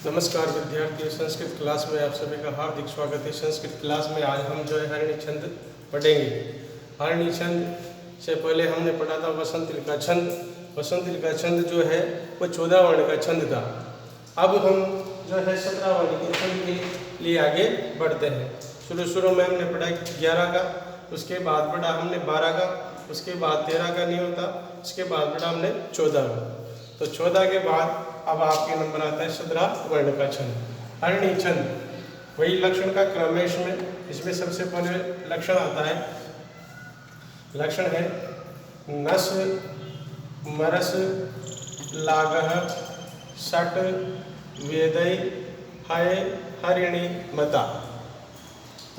नमस्कार विद्यार्थियों, संस्कृत क्लास में आप सभी का हार्दिक स्वागत है। संस्कृत क्लास में आज हम जो है हरिणी छंद पढ़ेंगे। हरिणी छंद से पहले हमने पढ़ा था वसंत का छंद। वसंत का छंद जो है वो 14 वर्ण का छंद था। अब हम जो है 17 वर्ण के छंद के लिए आगे बढ़ते हैं। शुरू में हमने पढ़ा 11 का, उसके बाद पढ़ा हमने 12 का, उसके बाद 13 का नहीं होता, उसके बाद पढ़ा हमने 14 का। तो 14 के बाद अब आपके नंबर आता है 17 वर्ण का छंद, हरिणी छंद। वही लक्षण का क्रम है इसमें सबसे पहले लक्षण आता है, लक्षण है नस मरस लागह षट वेदै हय हरिणी मता।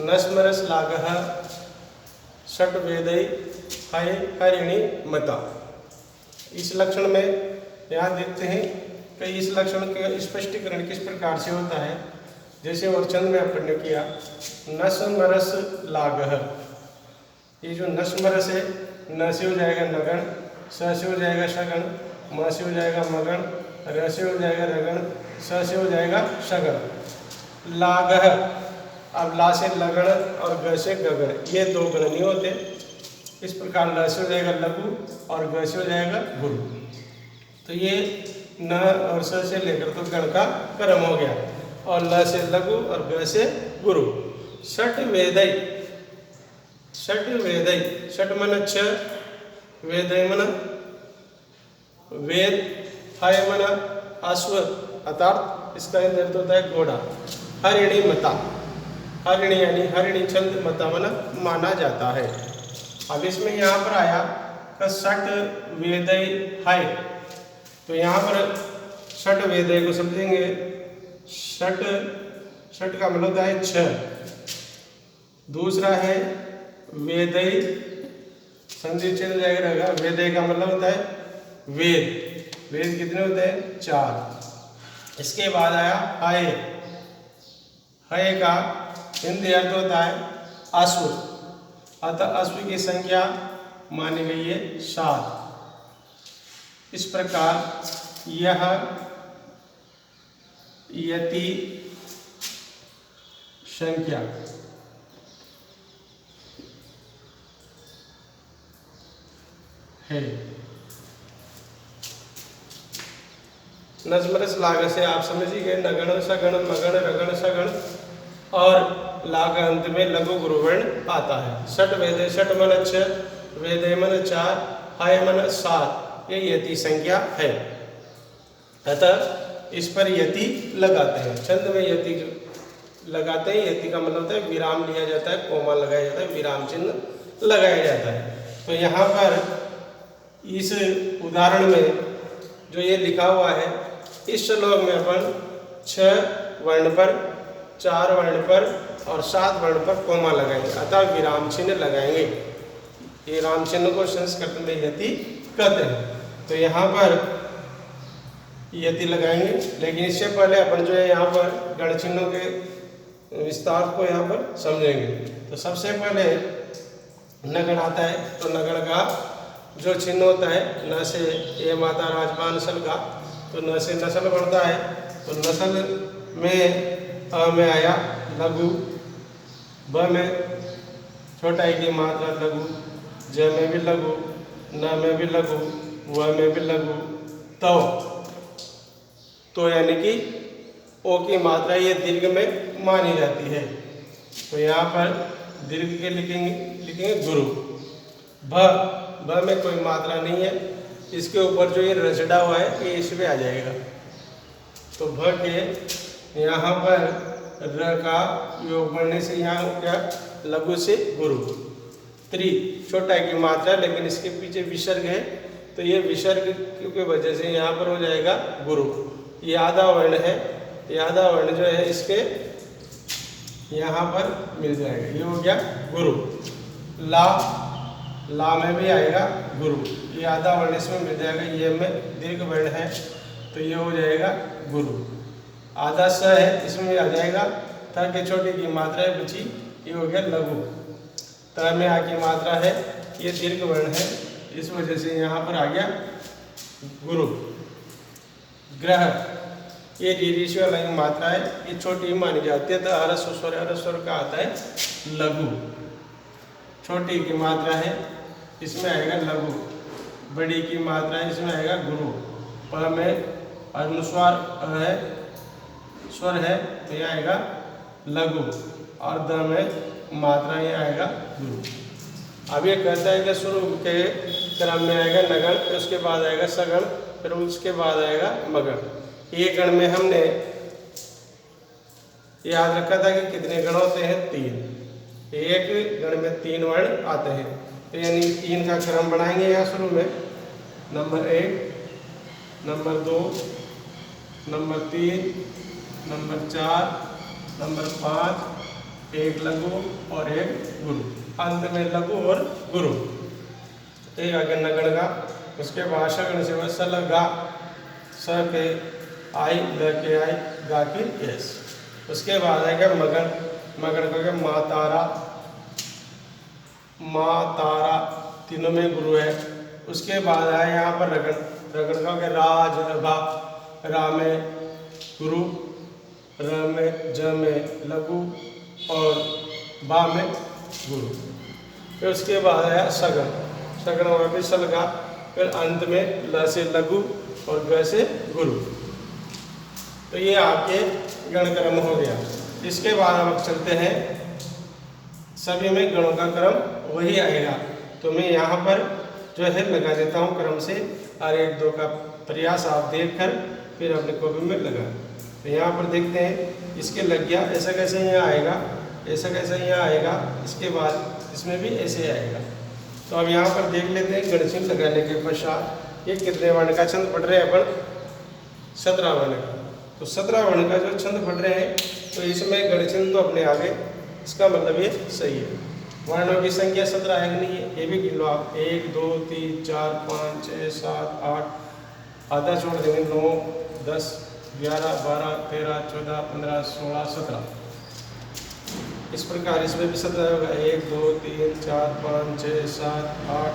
नस मरस लागह षट वेदै हय हरिणी मता। इस लक्षण में यहाँ देखते हैं कि इस लक्षण का स्पष्टीकरण किस प्रकार से होता है। जैसे और छंद में अपन ने किया नस मरस लागह। ये जो नस मरस है, न से हो जाएगा नगण, स से हो जाएगा शगण, म से हो जाएगा मगण, र से हो जाएगा रगण, स से हो जाएगा शगण। लागह, अब ला से लगण और ग से गगण, ये दो गण नहीं होते। इस प्रकार ल से हो जाएगा लघु और ग से हो जाएगा गुरु। तो ये न और स से लेकर तो गण का क्रम हो गया, और ल से लघु और ग से गुरु। षट वेदै, षट वेदै, षट मन 6, वेदै मन वेद, हय मन अश्व अर्थात इसका अर्थ होता है घोड़ा। हरिणी मता, हरिणी यानी हरिणी छंद, मता मन माना जाता है। अब इसमें यहाँ पर आया कि षट वेदै हय, तो यहाँ पर षट वेदै को समझेंगे। षट, षट का मतलब होता है 6। दूसरा है वेदै, संधि चल जाएगा, वेदै का मतलब होता है वेद। वेद कितने होते हैं? 4। इसके बाद आया हय, हय का हिंदी अर्थ होता है अश्व, अतः अश्व की संख्या मानी गई है 7। इस प्रकार यह यति संख्या है। नजमरस लाग से आप समझ ही गए, नगण सगण मगण रगण सगण, और लाग अंत में लघु गुरुवर्ण आता है। षट वेदे, षट मन 6, वेदे मन 4, हय मन 7, ये यति संख्या है। अतः इस पर यति लगाते हैं। छंद में यति लगाते हैं। यति का मतलब होता है विराम लिया जाता है, कोमा लगाया जाता है, विराम चिन्ह लगाया जाता है। तो यहाँ पर इस उदाहरण में जो ये लिखा हुआ है, इस श्लोक में अपन 6 वर्ण पर, 4 वर्ण पर और 7 वर्ण पर कोमा लगाएंगे, अतः विराम चिन्ह लगाएंगे। ये राम चिन्ह को संस्कृत में यति कहते हैं। तो यहाँ पर यति लगाएंगे, लेकिन इससे पहले अपन जो है यहाँ पर गण चिन्हों के विस्तार को यहाँ पर समझेंगे। तो सबसे पहले नगण आता है, तो नगण का जो चिन्ह होता है, न से ये माता राजपा नस्ल का, तो न से नस्ल बढ़ता है। तो नस्ल में अ में आया लघु, ब में छोटा ई की मात्रा लघु, ज में भी लघु, न में भी लघु, व में भी लघु, तो यानी कि ओ की मात्रा ये दीर्घ में मानी जाती है। तो यहाँ पर दीर्घ के लिखेंगे गुरु। भ में कोई मात्रा नहीं है, इसके ऊपर जो ये रचड़ा हुआ है ये इसमें आ जाएगा। तो भ के यहाँ पर र का योग बढ़ने से यहाँ क्या, लघु से गुरु। त्रि छोटा की मात्रा, लेकिन इसके पीछे विसर्ग है, तो ये विसर्ग की वजह से यहाँ पर हो जाएगा गुरु। ये आधा वर्ण है, ये आधा वर्ण जो है इसके यहाँ पर मिल जाएगा, ये हो गया गुरु। ला, ला में भी आएगा गुरु, ये आधा वर्ण इसमें मिल जाएगा, ये में दीर्घ वर्ण है, तो ये हो जाएगा गुरु। आधा स है, इसमें आ जाएगा, त के छोटी की मात्रा है बची, ये हो गया लघु। त में आ की मात्रा है, ये दीर्घ वर्ण है, इस वजह से यहाँ पर आ गया गुरु। ग्रह, ये ऋषि वाला की मात्रा है, ये छोटी मानी जाती है। तो ह्रस्व स्वर का आता है लघु, छोटी की मात्रा है इसमें आएगा लघु, बड़ी की मात्रा है इसमें आएगा गुरु। प में अनुस्वार है, स्वर है तो यह आएगा लघु, और द में मात्रा ये आएगा गुरु। अब ये कहता है कि शुरू के क्रम में आएगा नगण, फिर उसके बाद आएगा सगण, फिर उसके बाद आएगा मगण। ये गण में हमने याद रखा था कि कितने गण होते हैं, 3। एक गण में 3 वर्ण आते हैं, तो यानी 3 का क्रम बनाएंगे यहाँ शुरू में। Number 1, number 2, number 3, number 4, number 5, एक लघु और एक गुरु, अंत में लघु और गुरु। एक आगे नगण का, उसके बाद सगण से वह सल गा, स के आई, ल के आई, गा की यस। उसके बाद आएगा मगन, मगन का माँ तारा, माँ तारा तीनों में गुरु है। उसके बाद आए यहाँ पर रगण, रगण का राज भा, रा में गुरु, र में ज में लघु और बा में गुरु। फिर उसके बाद आया सगन, सगन में भी सलगा, फिर अंत में ल से लघु और ग से गुरु। तो ये आपके गणक्रम हो गया। इसके बाद हम चलते हैं, सभी में गणों का क्रम वही आएगा। तो मैं यहाँ पर जो है लगा देता हूँ क्रम से, और 1 2 का प्रयास आप देखकर फिर अपने कॉपी में लगा। तो यहाँ पर देखते हैं, इसके लग गया, ऐसा कैसे यहाँ आएगा, ऐसा कैसे यहाँ आएगा, इसके बाद इसमें भी ऐसे आएगा। तो अब यहाँ पर देख लेते हैं, गणचिन्ह लगाने के पश्चात ये कितने वर्ण का छंद पढ़ रहे हैं अपन, 17 वर्ण का। तो 17 वर्ण का जो छंद पढ़ रहे हैं, तो इसमें गणचिन्ह तो अपने आगे, इसका मतलब ये सही है। वर्णों की संख्या 17 है कि नहीं है, ये भी गिन लो आप, 1 2 3 4 5 6 7 8, आधा छोड़ देंगे, 9 10 11 12 13 14 15 16 17। इस प्रकार इसमें भी 17 होगा, 1 2 3 4 5 6 7 8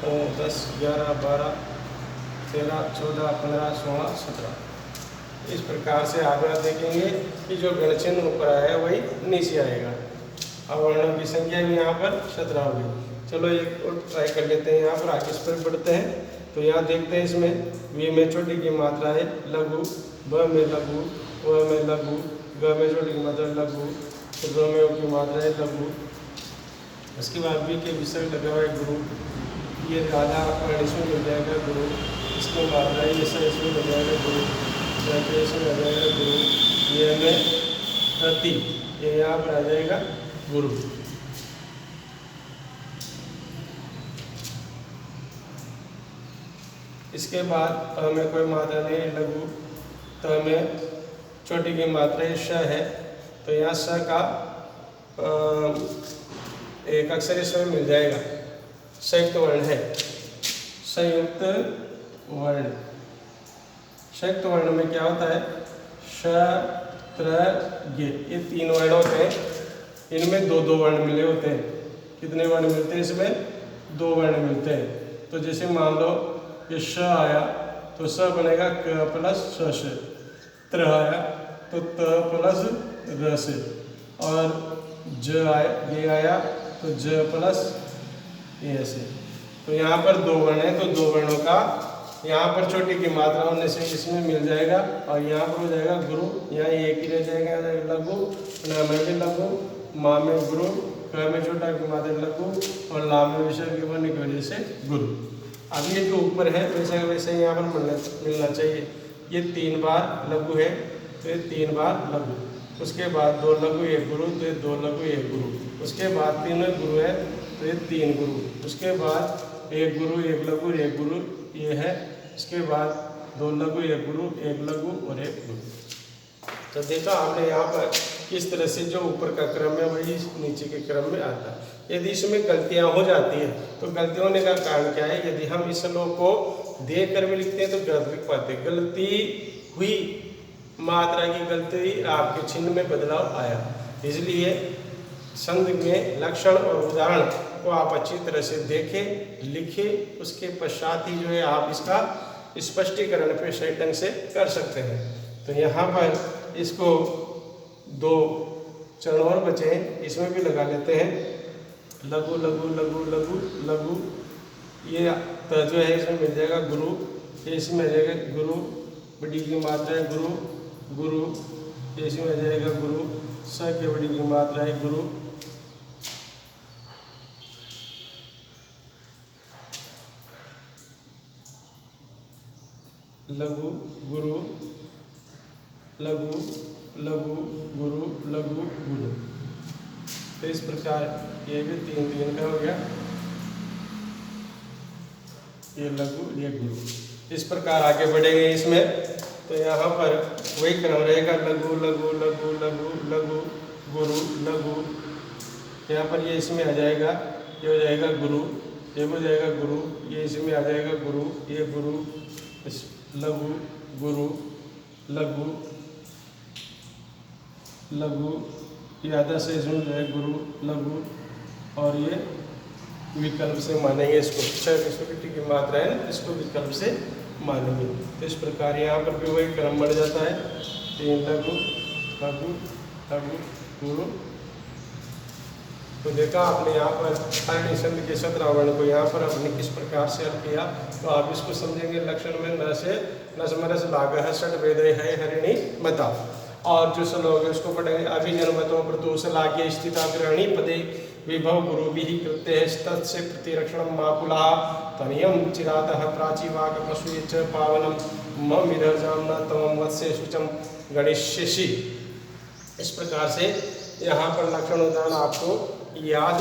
9 10 11 12 13 14 15 16 17। इस प्रकार से आगे देखेंगे कि जो गणचिन्ह ऊपर आया है वही नीचे आएगा। अब वर्णों की संख्या भी यहाँ पर 17 होगी। चलो एक और ट्राई कर लेते हैं, यहाँ पर आगे इस पर बढ़ते हैं। तो यहाँ देखते हैं, इसमें वी में छोटी की मात्रा है लघु, ब में लघु, व में लघु, ग में छोटी की मात्रा लघु, ग में की मात्रा है लघु। उसके बाद वी के विसर्ग लगा हुआ है गुरु, ये आधा वर्ण इसमें मिल जाएगा गुरु, इसमें मात्रा है ये सब इसमें मिल जाएगा गुरु, इसमें आ जाएगा गुरु, ये में प्रति, ये यहाँ पर आ जाएगा गुरु। इसके बाद में कोई मात्रा नहीं है लघु, तो में छोटी की मात्रा है श है, तो यहाँ स का एक अक्षर इसमें मिल जाएगा, संयुक्त वर्ण है, संयुक्त वर्ण। संयुक्त वर्ण में क्या होता है, श त्र गे, ये 3 वर्ण होते हैं, इनमें 2 2 वर्ण मिले होते हैं। कितने वर्ण मिलते हैं इसमें, 2 वर्ण मिलते हैं। तो जैसे मान लो ये श आया तो स बनेगा क प्लस श से, त्र आया तो त प्लस र से, और ज आया ये आया तो ज प्लस ये से। तो यहाँ पर 2 वर्ण है, तो 2 वर्णों का यहाँ पर छोटी की मात्रा होने से इसमें मिल जाएगा, और यहाँ पर हो जाएगा गुरु, यहाँ एक ही रह जाएगा लघु, न में भी लघु, माँ में गुरु, क में छोटा की मात्रा लघु, और ला में विसर्ग होने की वजह से गुरु। अब ये जो ऊपर है वैसे वैसे यहाँ पर मिलना चाहिए। ये 3 बार लघु है तो ये 3 बार लघु, उसके बाद 2 लघु 1 गुरु, तो ये 2 लघु 1 गुरु, उसके बाद 3 गुरु है तो ये 3 गुरु, उसके बाद 1 गुरु 1 लघु 1 गुरु ये है, इसके बाद 2 लघु 1 गुरु 1 लघु और 1 गुरु। तो देखा हमने यहाँ पर किस तरह से जो ऊपर का क्रम है वही नीचे के क्रम में आता है। यदि इसमें गलतियाँ हो जाती हैं तो गलती होने का कारण क्या है, यदि हम इस श्लोक को देख कर भी लिखते हैं तो गलत लिख पाते हैं। गलती हुई, मात्रा की गलती, आपके चिन्ह में बदलाव आया, इसलिए संध में लक्षण और उदाहरण को आप अच्छी तरह से देखें, लिखें, उसके पश्चात ही जो है आप इसका स्पष्टीकरण पे सही ढंग से कर सकते हैं। तो यहाँ पर इसको 2 चरण और बचे हैं, इसमें भी लगा लेते हैं। लघु लघु लघु लघु लघु, ये तो जो है इसमें मिल जाएगा गुरु, ये इसमें आ जाएगा गुरु, बड़ी की मात्रा है गुरु गुरु, ये इसमें आ जाएगा गुरु, स के बड़ी की मात्रा है गुरु, लघु गुरु लघु लघु गुरु लघु गुरु। तो इस प्रकार ये भी 3 का हो गया, ये लघु ये गुरु। इस प्रकार आगे बढ़ेंगे इसमें। तो यहाँ पर वही क्रम रहेगा, लघु लघु लघु लघु लघु गुरु लघु। यहाँ पर ये इसमें आ जाएगा, ये हो जाएगा गुरु, ये हो जाएगा गुरु, ये इसमें आ जाएगा गुरु, ये गुरु, लघु गुरु लघु लघु, ये आधा से इसमें जो है गुरु लघु, और ये विकल्प से मानेंगे इसको, 6 विस्फुटी की मात्रा है ना, इसको विकल्प से मानेंगे। तो इस प्रकार यहाँ पर भी वही क्रम बढ़ जाता है, 3 लघु लघु लघु गुरु। तो देखा आपने यहाँ पर हरिणी छंद के शतरावर्ण को यहाँ पर आपने किस प्रकार से हल किया। तो आप इसको समझेंगे लक्षण में न से नसमरस लाग षट वेद है हरिणी मता। और जो श्लोक है उसको पढ़ेंगे। अभिजन्मतो प्रतोष लागे स्थिता ग्रहणी पदे विभव गुरु भी कृत्य तत्से प्रतिरक्षण माकुला तनियम चिरातः प्राचीवाक पशु च पावनम मिरह जामना तमम वत्स्य शुचम गणेश्यसी। इस प्रकार से यहाँ पर लक्षण उदाहरण आपको याद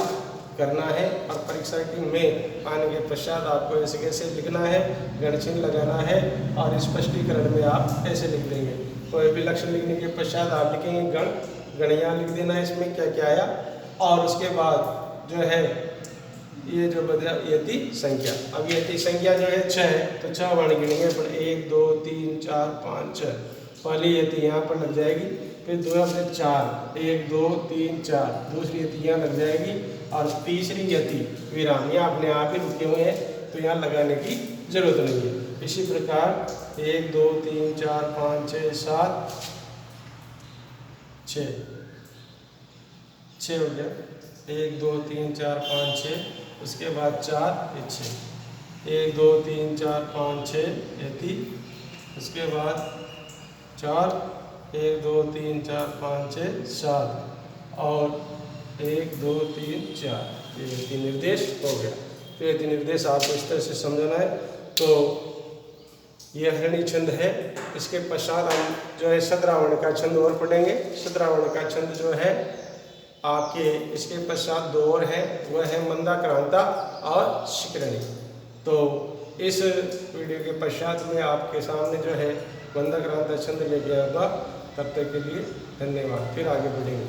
करना है और परीक्षा की में आने के पश्चात आपको ऐसे कैसे लिखना है, गणचिन्ह लगाना है और स्पष्टीकरण में आप ऐसे लिख देंगे। कोई भी लक्षण लिखने के पश्चात आप लिखेंगे गण, गणिया लिख देना है इसमें क्या क्या आया, और उसके बाद जो है ये जो बदला यति संख्या। अब यति संख्या जो है 6 है तो 6 वर्ण गिनेंगे, पर 1 2 3 4 5 6। पहली यति यहाँ पर लग जाएगी, फिर 2 से 4 1 2 3 4, दूसरी यति यहाँ लग जाएगी और तीसरी यति विराम यहाँ अपने आप ही रुके हुए हैं तो यहाँ लगाने की जरूरत नहीं है। इसी प्रकार 1 2 3 4 5 6 7 6 हो गया, 1 2 3 4 5 6, उसके बाद 4 ये 6, 1 2 3 4 5 6 यति, उसके बाद 4 1 2 3 4 5 6 7 और 1 2 3 4, ये यति निर्देश हो गया। तो यति निर्देश आपको इस तरह से समझना है। तो ये हरिणी छंद है। इसके पश्चात हम जो है शतरावर्ण का छंद और पढ़ेंगे। शतरावर्ण का छंद जो है आपके इसके पश्चात 2 और है, वह है मंदाक्रांता और शिखरणी। तो इस वीडियो के पश्चात में आपके सामने जो है मंदाक्रांता छंद लेके आऊँगा। तब तक के लिए धन्यवाद। फिर आगे बढ़ेंगे।